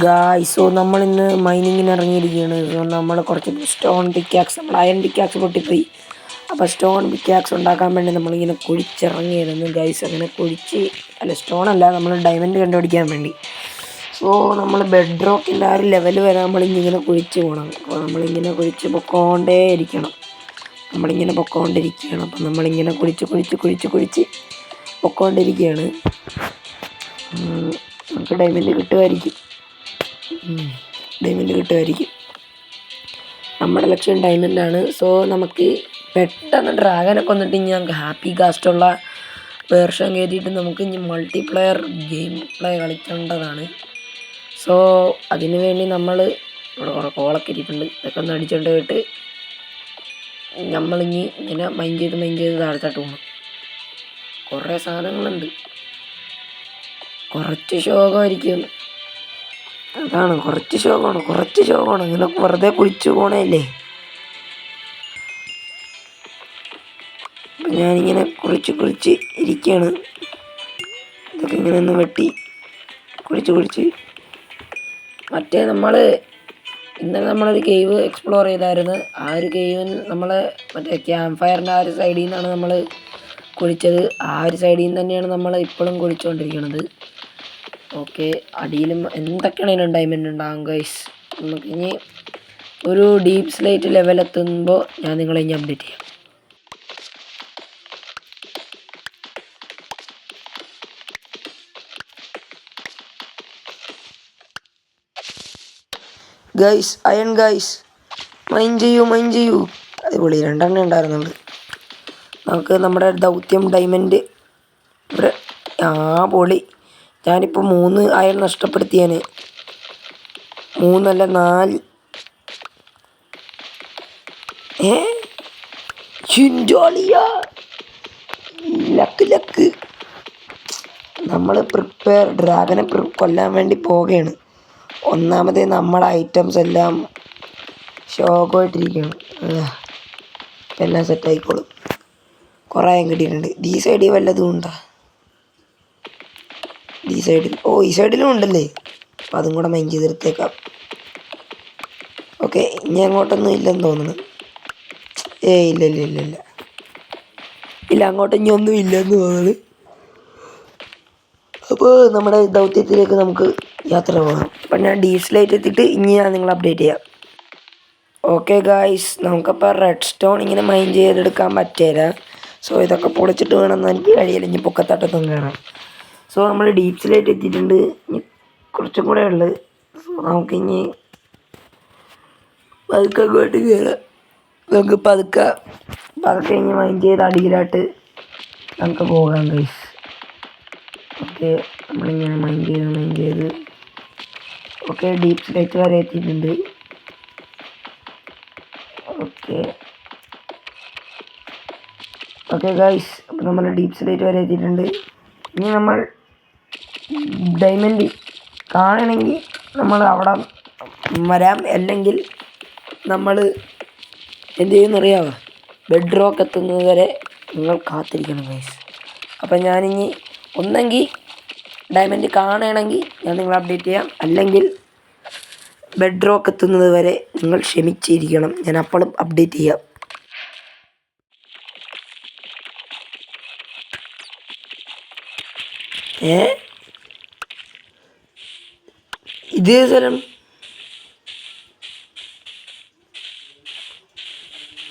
Guys, so നമ്മളിന്ന് മൈനിങ്ങിന് ഇറങ്ങിയിരിക്കുകയാണ്. So നമ്മൾ കുറച്ച് സ്റ്റോൺ പിക്കാക്സ്, നമ്മൾ അയൺ പിക്കാക്സ് പൊട്ടിപ്പോയി. അപ്പോൾ സ്റ്റോൺ പിക്കാക്സ് ഉണ്ടാക്കാൻ വേണ്ടി നമ്മളിങ്ങനെ കുഴിച്ചിറങ്ങിയിരുന്നു ഗൈസ്. അങ്ങനെ സ്റ്റോൺ അല്ല, നമ്മൾ ഡയമണ്ട് കണ്ടുപിടിക്കാൻ വേണ്ടി. സോ നമ്മൾ ബെഡ് റോക്കിൻ്റെ ആ ഒരു ലെവൽ വരെ നമ്മളിങ്ങനെ കുഴിച്ച് പോകണം. അപ്പോൾ നമ്മളിങ്ങനെ കുഴിച്ച് പൊക്കോണ്ടിരിക്കുകയാണ്. അപ്പം നമ്മളിങ്ങനെ കുഴിച്ച് പൊക്കോണ്ടിരിക്കുകയാണ്. നമുക്ക് ഡയമണ്ട് കിട്ടുമായിരിക്കും. നമ്മുടെ ലക്ഷ്യം ഡയമണ്ടാണ്. സോ നമുക്ക് പെട്ടെന്ന് ഡ്രാഗനെ കൊന്നിട്ട് ഞങ്ങൾക്ക് ഹാപ്പി കാസ്റ്റുള്ള വേർഷൻ കയറ്റിയിട്ട് നമുക്ക് ഇനി മൾട്ടിപ്ലെയർ ഗെയിം പ്ലേ കളിക്കേണ്ടതാണ്. സോ അതിനു വേണ്ടി നമ്മൾ ഇവിടെ കുറേ കോളൊക്കെ ഇരിക്കുന്നുണ്ട്. ഇതൊക്കെ ഒന്ന് അടിച്ചുകൊണ്ട് പോയിട്ട് നമ്മളിനി ഇങ്ങനെ മൈൻഡ് ചെയ്ത് താഴത്തോട്ട് പോകണം. കുറേ സാധനങ്ങളുണ്ട്. കുറച്ച് ശോകമായിരിക്കും. അതാണ്, കുറച്ച് ശോകമാണ്. ഇങ്ങനെ വെറുതെ കുഴിച്ചു പോണേല്ലേ. അപ്പം ഞാനിങ്ങനെ കുഴിച്ച് ഇരിക്കുകയാണ്. ഇതൊക്കെ ഇങ്ങനെ ഒന്ന് വെട്ടി കുഴിച്ച് മറ്റേ ഇന്നലെ നമ്മളൊരു കേവ് എക്സ്പ്ലോർ ചെയ്തായിരുന്നു. ആ ഒരു കേവിൽ നമ്മൾ മറ്റേ ക്യാമ്പ് ഫയറിൻ്റെ ആ ഒരു സൈഡിൽ നിന്നാണ് നമ്മൾ കുഴിച്ചത്. ആ ഒരു സൈഡിൽ നിന്ന് തന്നെയാണ് നമ്മൾ ഇപ്പോഴും കുഴിച്ചുകൊണ്ടിരിക്കുന്നത്. ഓക്കെ, അടിയിലും എന്തൊക്കെയാണെങ്കിലും ഡയമണ്ട് ഉണ്ടാകും ഗൈസ്. നമുക്കിനി ഒരു ഡീപ്പ് സ്ലേറ്റ് ലെവൽ എത്തുമ്പോൾ ഞാൻ നിങ്ങളെ ഇനി അപ്ഡേറ്റ് ചെയ്യാം. ഗൈസ്, അയൺ ഗൈസ്, മൈൻ ചെയ്യൂ. അടിപൊളി, 2 ഉണ്ടായിരുന്നുണ്ട്. നമുക്ക് നമ്മുടെ ദൗത്യം ഡയമണ്ട് ഇവിടെ പൊളി. ഞാനിപ്പോൾ 3 അയൺ നഷ്ടപ്പെടുത്തിയാണ്. 3 അല്ല 4. ലക്ക്. നമ്മൾ ഡ്രാഗനെ കൊല്ലാൻ വേണ്ടി പോവുകയാണ്. ഒന്നാമതേ നമ്മുടെ ഐറ്റംസ് എല്ലാം ശോകമായിട്ടിരിക്കുകയാണ്. എല്ലാം സെറ്റായിക്കോളും. കുറേ കിട്ടിയിട്ടുണ്ട്. ഈ സൈഡിൽ വല്ലതും ഉണ്ടോ? ഈ സൈഡിലും ഉണ്ടല്ലേ. അപ്പം അതും കൂടെ മൈൻഡ് ചെയ്തെടുത്തേക്കാം. ഓക്കെ, ഇനി അങ്ങോട്ടൊന്നും ഇല്ലെന്ന് തോന്നുന്നു. ഇല്ല, അങ്ങോട്ട് ഇനി ഒന്നും ഇല്ലെന്ന് തോന്നുന്നു. അപ്പോൾ നമ്മുടെ ദൗത്യത്തിലേക്ക് നമുക്ക് യാത്ര പോകാം. അപ്പം ഞാൻ ഡീസലായിട്ട് എത്തിയിട്ട് ഇനി ഞാൻ നിങ്ങളെ അപ്ഡേറ്റ് ചെയ്യാം. ഓക്കെ ഗായ്സ്, നമുക്കപ്പോൾ റെഡ് സ്റ്റോൺ ഇങ്ങനെ മൈൻഡ് ചെയ്തെടുക്കാൻ പറ്റില്ല. സോ ഇതൊക്കെ പൊളിച്ചിട്ട് വേണമെന്ന് എനിക്ക് കഴിയില്ല. ഇനി പൊക്കത്തട്ടത്തൊന്നും കയറാം. സോ നമ്മൾ ഡീപ്പ് സ്ലേറ്റ് എത്തിയിട്ടുണ്ട്. ഇനി കുറച്ചും കൂടെ ഉള്ളത്. സോ നമുക്കിനി പതുക്കെ അങ്ങോട്ട് കയറാം. നമുക്ക് പതുക്കെ ഇനി മൈൻഡ് ചെയ്ത് അടിയിലായിട്ട് നമുക്ക് പോകാം ഗൈസ്. ഓക്കെ, നമ്മളിങ്ങനെ മൈൻഡ് ചെയ്ത് ഓക്കെ, ഡീപ്പ് സ്ലേറ്റ് വരെ എത്തിയിട്ടുണ്ട്. ഓക്കെ ഗൈസ്, അപ്പോൾ നമ്മൾ ഡീപ്പ് സ്ലേറ്റ് വരെ എത്തിയിട്ടുണ്ട്. ഇനി നമ്മൾ ഡയമണ്ട് കാണണമെങ്കിൽ നമ്മൾ അവിടെ വരാം. അല്ലെങ്കിൽ നമ്മൾ എന്ത് ചെയ്യുമെന്നറിയാമോ? ബെഡ് റോക്ക് എത്തുന്നത് വരെ നിങ്ങൾ കാത്തിരിക്കണം ഗൈസ്. അപ്പം ഞാനിനി ഒന്നെങ്കിൽ ഡയമണ്ട് കാണണമെങ്കിൽ ഞാൻ നിങ്ങളെ അപ്ഡേറ്റ് ചെയ്യാം. അല്ലെങ്കിൽ ബെഡ് റോക്ക് എത്തുന്നത് വരെ നിങ്ങൾ ക്ഷമിച്ചിരിക്കണം. ഞാൻ അപ്പോഴും അപ്ഡേറ്റ് ചെയ്യാം. ഇതേ സ്ഥലം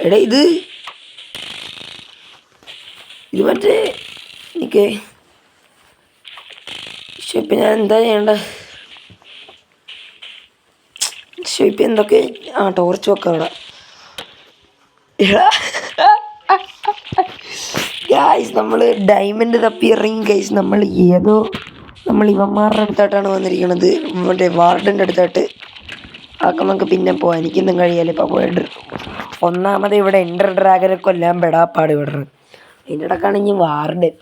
എടാ, ഇത് മറ്റേ എനിക്ക് ഇപ്പം ഞാൻ എന്താ ചെയ്യേണ്ട? ഇപ്പം എന്തൊക്കെ ടോർച്ച് വെക്കാം അവിടെ. ഗൈസ്, നമ്മൾ ഡയമണ്ട് തപ്പി ഇറങ്ങി ഗൈസ്. നമ്മൾ ഇവന്മാരുടെ അടുത്തായിട്ടാണ് വന്നിരിക്കുന്നത്. മറ്റേ വാർഡൻ്റെ അടുത്തായിട്ട്. അതൊക്കെ നമുക്ക് പിന്നെ പോവാം. എനിക്കൊന്നും കഴിയാല്ല ഇപ്പോൾ പോയിട്ട്. ഒന്നാമത് ഇവിടെ എൻ്റർ ഡ്രാഗനെ കൊല്ലാൻ പെടാപ്പാട് വിടണം. അതിൻ്റെ ഇടക്കാണ് ഇനി വാർഡൻ.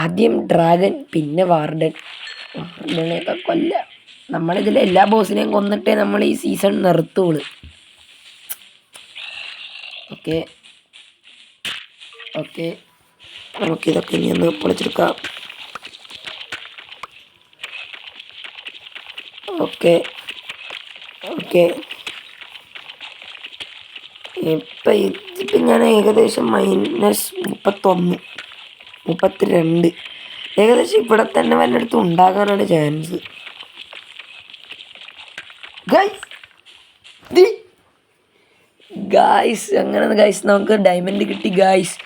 ആദ്യം ഡ്രാഗൻ, പിന്നെ വാർഡനെയൊക്കെ കൊല്ലാം. നമ്മളിതിൽ എല്ലാ ബോസിനെയും കൊന്നിട്ടേ നമ്മൾ ഈ സീസൺ നിർത്തുള്ളൂ. ഓക്കെ, നമുക്കിതൊക്കെ ഇനി ഒന്ന് പൊളിച്ചെടുക്കാം. Okay okay. ഇപ്പം ഞാൻ ഏകദേശം -31 -32 ഏകദേശം ഇവിടെ തന്നെ വല്ലയിടത്തും ഉണ്ടാകാനാണ് ചാൻസ്. ഗായ്സ് അങ്ങനെ ഗായ്സ് നമുക്ക് ഡയമണ്ട് കിട്ടി ഗായ്സ്.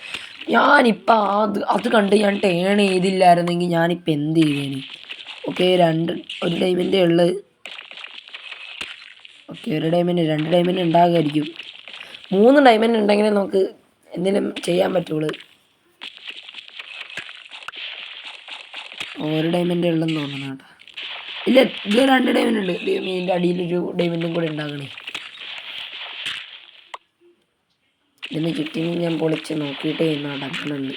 ഞാനിപ്പോൾ അത് കണ്ട് ഞാൻ ടേൺ ചെയ്തില്ലായിരുന്നെങ്കിൽ ഞാനിപ്പോൾ എന്ത് ചെയ്യുവേന്? ഓക്കെ ഒരു ഡയമണ്ടേ ഉള്ളത്. Okay 2 diamond ഉണ്ടാകുമായിരിക്കും. 3 ഡയമണ്ട് ഉണ്ടെങ്കിലേ നമുക്ക് എന്തെങ്കിലും ചെയ്യാൻ പറ്റുള്ളൂ. 1 ഡയമണ്ടേ ഉള്ളെന്ന് തോന്നുന്നു കേട്ടോ. ഇല്ല, ഇത് 2 ഡയമണ്ട് ഉണ്ട്. ഇതിൻ്റെ അടിയിലൊരു ഡയമണ്ടും കൂടെ ഉണ്ടാകണേ. ഇതിന് ചുറ്റിനും ഞാൻ പൊളിച്ച് നോക്കിയിട്ട് നടക്കുന്നുണ്ട്.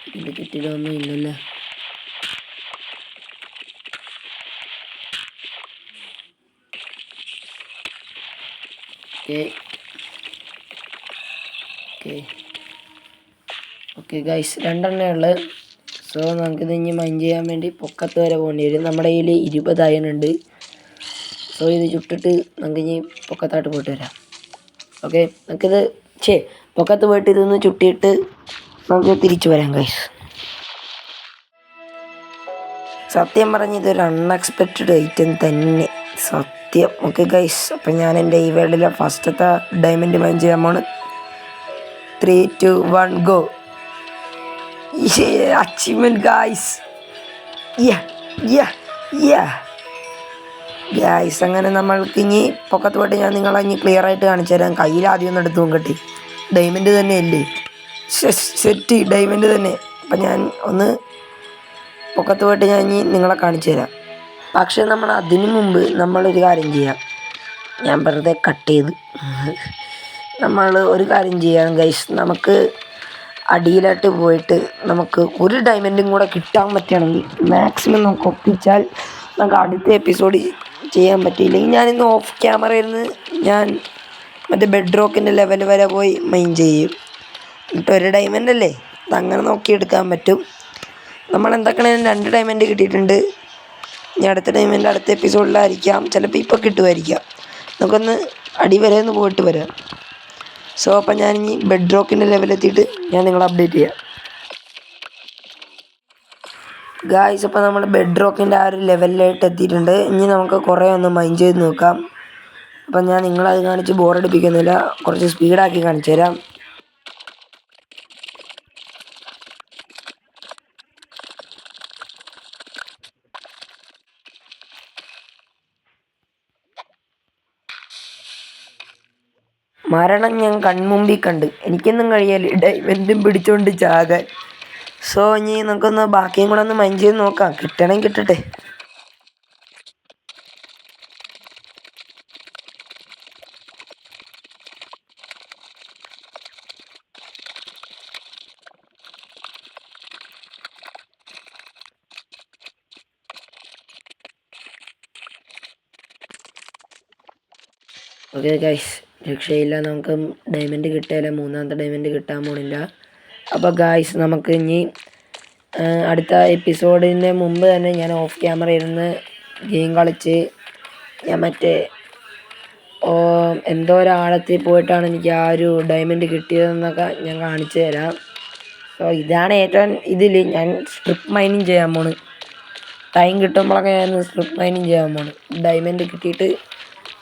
ഇതിൻ്റെ ചുറ്റിലൊന്നും ഇല്ലല്ലോ. ഓക്കെ ഗൈസ് 2 ഉള്ളത്. സോ നമുക്കിത് ഇനി മൈൻഡ് ചെയ്യാൻ വേണ്ടി പൊക്കത്ത് വരെ പോകേണ്ടി വരും. നമ്മുടെ കയ്യിൽ 20 അയൺ ഉണ്ട്. സോ ഇത് ചുട്ടിട്ട് നമുക്ക് ഇനി പൊക്കത്തായിട്ട് പോയിട്ട് വരാം. ഓക്കെ നമുക്കിത് പൊക്കത്ത് പോയിട്ട് ഇതൊന്ന് ചുട്ടിയിട്ട് നമുക്ക് തിരിച്ചു വരാം ഗൈസ്. സത്യം പറഞ്ഞ് ഇതൊരു അൺഎക്സ്പെക്റ്റഡ് ഐറ്റം തന്നെ, സത്യം. ഓക്കെ ഗൈസ്, അപ്പം ഞാൻ എൻ്റെ ഈ വേൾഡിലെ ഫസ്റ്റത്തെ ഡയമണ്ട് മൈൻ ചെയ്യാൻ പോണ്. 3, 2, 1 ഗോ. Achievement guys. ഗൈസ് അങ്ങനെ നമ്മൾക്ക് ഇനി പൊക്കത്ത് പോയിട്ട് ഞാൻ നിങ്ങളെ ഇനി ക്ലിയർ ആയിട്ട് കാണിച്ചു തരാം. കയ്യിൽ ആദ്യം ഒന്ന് എടുത്ത് നോക്കട്ടെ. ഡയമണ്ട് തന്നെ അല്ലേ? സെറ്റ് ഡയമണ്ട് തന്നെ. അപ്പം ഞാൻ ഒന്ന് പൊക്കത്ത് പോയിട്ട് ഞാൻ ഇനി നിങ്ങളെ കാണിച്ചു തരാം. പക്ഷേ നമ്മൾ അതിനു മുമ്പ് നമ്മളൊരു കാര്യം ചെയ്യാം. ഞാൻ വെറുതെ കട്ട് ചെയ്ത് നമ്മൾ ഒരു കാര്യം ചെയ്യാം ഗൈസ്. നമുക്ക് അടിയിലായിട്ട് പോയിട്ട് നമുക്ക് ഒരു ഡയമണ്ടും കൂടെ കിട്ടാൻ പറ്റുകയാണെങ്കിൽ മാക്സിമം നമുക്ക് ഒപ്പിച്ചാൽ നമുക്ക് അടുത്ത എപ്പിസോഡ് ചെയ്യാൻ പറ്റിയില്ലെങ്കിൽ ഞാനിന്ന് ഓഫ് ക്യാമറയിൽ നിന്ന് ഞാൻ മറ്റേ ബെഡ് റോക്കിൻ്റെ ലെവൽ വരെ പോയി മൈൻ ചെയ്യും. എന്നിട്ട് 1 ഡയമണ്ട് അല്ലേ, അതങ്ങനെ നോക്കിയെടുക്കാൻ പറ്റും. നമ്മൾ എന്തൊക്കെയാണ് 2 ഡയമണ്ട് കിട്ടിയിട്ടുണ്ട്. ഇനി അടുത്ത ഡയമണ്ട് അടുത്ത എപ്പിസോഡിലായിരിക്കാം, ചിലപ്പോൾ ഇപ്പോൾ കിട്ടുമായിരിക്കാം. നമുക്കൊന്ന് അടി വരെ ഒന്ന് പോയിട്ട് വരാം. സോ അപ്പം ഞാനിനി ബെഡ് റോക്കിൻ്റെ ലെവലെത്തിയിട്ട് ഞാൻ നിങ്ങളെ അപ്ഡേറ്റ് ചെയ്യാം ഗായ്സ്. അപ്പോൾ നമ്മൾ ബെഡ് റോക്കിൻ്റെ ആ ഒരു ലെവലിലായിട്ട് എത്തിയിട്ടുണ്ട്. ഇനി നമുക്ക് കുറേ ഒന്ന് മൈൻഡ് ചെയ്ത് നോക്കാം. അപ്പം ഞാൻ നിങ്ങളത് കാണിച്ച് ബോറടിപ്പിക്കുന്നില്ല, കുറച്ച് സ്പീഡാക്കി കാണിച്ചു തരാം. മരണം ഞാൻ കൺമുമ്പിൽ കണ്ട്, എനിക്കൊന്നും കഴിയാല് ഡയമണ്ടും പിടിച്ചോണ്ട് ചാകാൻ. സോ ഇനി നമുക്കൊന്ന് ബാക്കിയും കൂടെ ഒന്ന് മൈൻഡ് ചെയ്ത് നോക്കാം. കിട്ടണമെങ്കിൽ കിട്ടട്ടെ. ഓക്കെ ഗൈസ്, രക്ഷയില്ല, നമുക്ക് ഡയമണ്ട് കിട്ടിയാലേ 3ാമത്തെ ഡയമണ്ട് കിട്ടാൻ പോണില്ല. അപ്പോൾ ഗൈസ് നമുക്ക് ഇനി അടുത്ത എപ്പിസോഡിന് മുമ്പ് തന്നെ ഞാൻ ഓഫ് ക്യാമറ ഇരുന്ന് ഗെയിം കളിച്ച് ഞാൻ എന്തോ ഒരാഴത്തിൽ പോയിട്ടാണ് എനിക്ക് ആ ഒരു ഡയമണ്ട് കിട്ടിയതെന്നൊക്കെ ഞാൻ കാണിച്ചു തരാം. സോ ഇതാണ് ഏറ്റവും ഞാൻ സ്ട്രിപ്പ് മൈനിങ് ചെയ്യാൻ പോണ്. ടൈം കിട്ടുമ്പോഴൊക്കെ ഞാൻ സ്ട്രിപ്പ് മൈനിങ് ചെയ്യാൻ പോണ്. ഡയമണ്ട് കിട്ടിയിട്ട്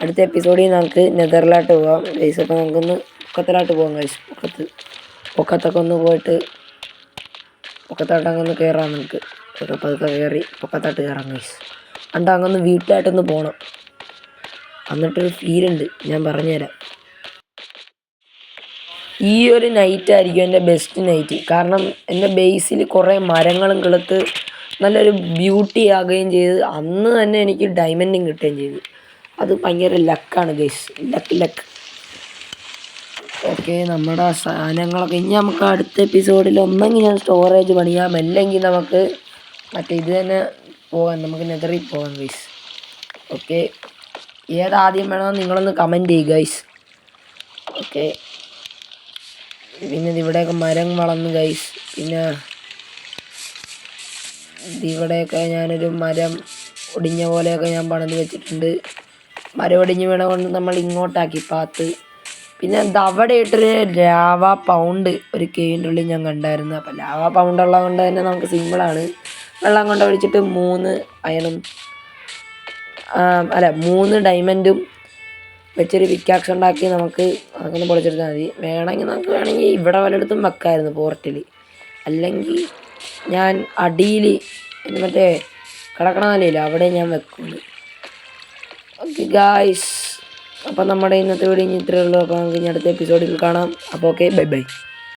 അടുത്ത എപ്പിസോഡിൽ നമുക്ക് നെതറിലോട്ട് പോകാം ഗൈസ്. അപ്പോൾ നമുക്കൊന്ന് പൊക്കത്തിലോട്ട് പോകാം ഗൈസ്. പൊക്കത്തൊക്കെ ഒന്ന് പോയിട്ട് പൊക്കത്തോട്ടങ്ങ് ഒന്ന് കയറാം. നമുക്ക് പതുക്കെ കയറി പൊക്കത്തോട്ട് കയറാം ഗൈസ്. എന്നിട്ട് അങ്ങൊന്ന് വീട്ടിലായിട്ടൊന്ന് പോകണം. എന്നിട്ടൊരു ഫീലുണ്ട്, ഞാൻ പറഞ്ഞുതരാം. ഈ ഒരു നൈറ്റായിരിക്കും എൻ്റെ ബെസ്റ്റ് നൈറ്റ്. കാരണം എൻ്റെ ബേസിൽ കുറേ മരങ്ങളും കിളുത്ത് നല്ലൊരു ബ്യൂട്ടി ആകുകയും ചെയ്ത് അന്ന് തന്നെ എനിക്ക് ഡയമണ്ടും കിട്ടുകയും ചെയ്തു. അത് ഭയങ്കര ലക്കാണ് ഗൈസ്, ലക്ക്. ഓക്കെ, നമ്മുടെ സാധനങ്ങളൊക്കെ ഇനി നമുക്ക് അടുത്ത എപ്പിസോഡിൽ ഒന്നെങ്കിൽ ഞാൻ സ്റ്റോറേജ് പണിയാം, അല്ലെങ്കിൽ നമുക്ക് ഇത് തന്നെ പോകാം. നമുക്ക് നെതറിൽ പോകാം ഗൈസ്. ഓക്കെ, ഏതാദ്യം വേണമെന്ന് നിങ്ങളൊന്ന് കമൻറ്റ് ചെയ്യുക ഗൈസ്. ഓക്കെ, പിന്നെ ഇവിടെയൊക്കെ മരം വളർന്നു ഗൈസ്. പിന്നെ ഇവിടെയൊക്കെ ഞാനൊരു മരം ഒടിഞ്ഞ പോലെയൊക്കെ ഞാൻ പണിത് വെച്ചിട്ടുണ്ട്. മരം ഒടിഞ്ഞ് വീണ കൊണ്ട് നമ്മൾ ഇങ്ങോട്ടാക്കി പാത്ത്. പിന്നെ അവിടെ ഇട്ടൊരു ലാവ പൗണ്ട് ഒരു കേവിൻ്റെ ഉള്ളിൽ ഞാൻ കണ്ടായിരുന്നു. അപ്പോൾ ലാവ പൗണ്ട് ഉള്ളത് കൊണ്ട് തന്നെ നമുക്ക് സിമ്പിളാണ്. വെള്ളം കൊണ്ട് ഒഴിച്ചിട്ട് 3 അയണും 3 ഡയമണ്ടും വെച്ചൊരു പിക്കാക്സ് ഉണ്ടാക്കി നമുക്ക് അങ്ങനെ പൊളിച്ചെടുത്താൽ മതി. വേണമെങ്കിൽ ഇവിടെ വല്ലയിടത്തും വെക്കാമായിരുന്നു പോർട്ടിൽ. അല്ലെങ്കിൽ ഞാൻ അടിയിൽ മറ്റേ കിടക്കണ നിലയില്ല അവിടെ ഞാൻ വെക്കുന്നു. ഓക്കെ ഗായ്സ്, അപ്പം നമ്മുടെ ഇന്നത്തെ വീഡിയോ ഇത്രയേ ഉള്ളൂ. അപ്പോൾ നമുക്ക് ഇനി അടുത്ത എപ്പിസോഡിൽ കാണാം. അപ്പോൾ ഓക്കെ, ബൈ ബൈ.